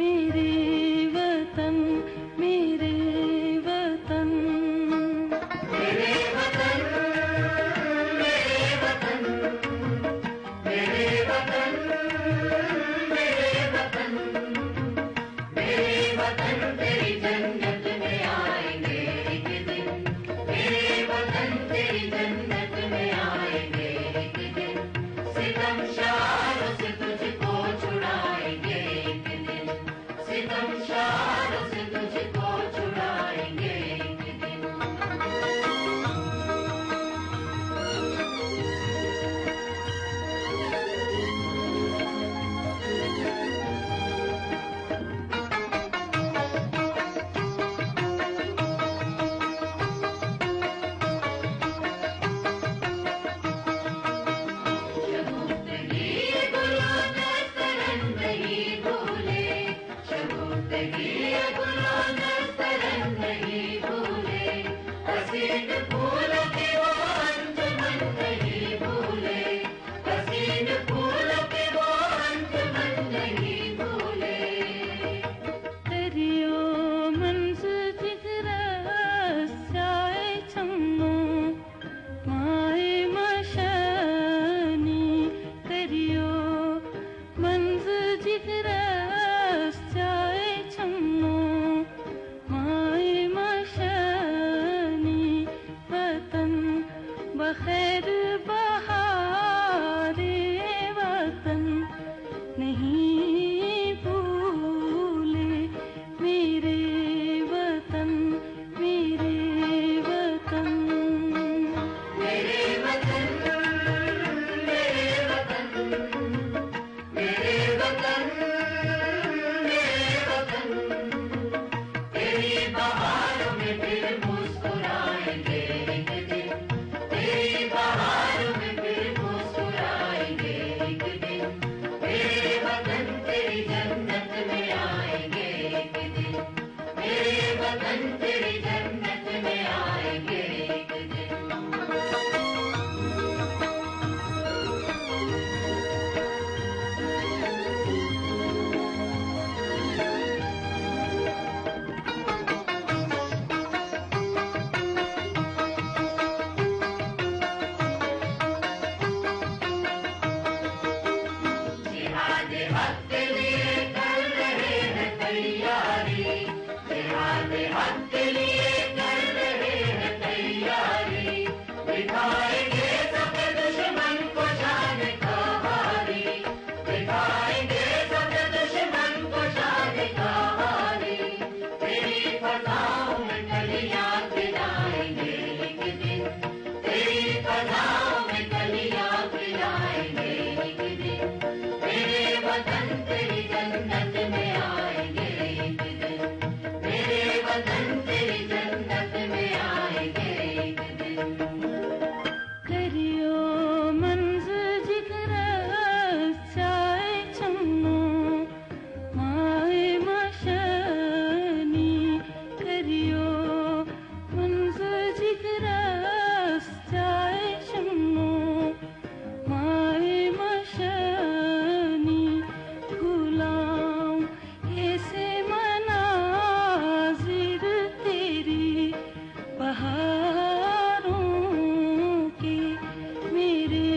मेरे वतन मेरे वतन मेरे वतन मेरे वतन मेरे वतन मेरे वतन मेरे वतन तेरी जन्नत में आएंगे एक दिन। मेरे वतन तेरी जन्नत में आएंगे एक दिन। सितम शारों से तुझको छुड़ाएंगे एक दिन। सितम शारों से तुझको छुड़ाएंगे एक दिन। बखैर बहारे वतन नहीं भूले मेरे वतन मेरे वतन मेरे वतन मेरे वतन मेरे वतन मेरे वतन तेरी बहारों में फिर मुस्कुराएंगे एक दिन। तेरी बहारों में फिर मुस्कुराएंगे एक दिन। मेरे वतन तेरी जन्नत में आएंगे एक दिन। मेरे वतन तेरी जन्नत में आएंगे एक दिन। जिहाद हक के लिए कर रहे हैं तैयारी। जिहाद हक के लिए कर रहे हैं तैयारी। दिखाएंगे सब दुश्मन को शान का हारी। दिखाएंगे सब दुश्मन को शान का हारी। तेरी फजाओं में कलियां खिलाएंगे एक दिन। तेरी फजाओं में कलियां खिलाएंगे एक दिन। मेरे वतन तेरी जन्नत में आएंगे एक दिन। मेरे वतन तेरी जन्नत में आएंगे एक दिन। करियो मंज जिगर चाय चम्मो माए मशनी करियो मंज जिगर चाय चम्मो माए मशनी गुलाम ऐसे मनाजिर तेरी बहारों के मेरे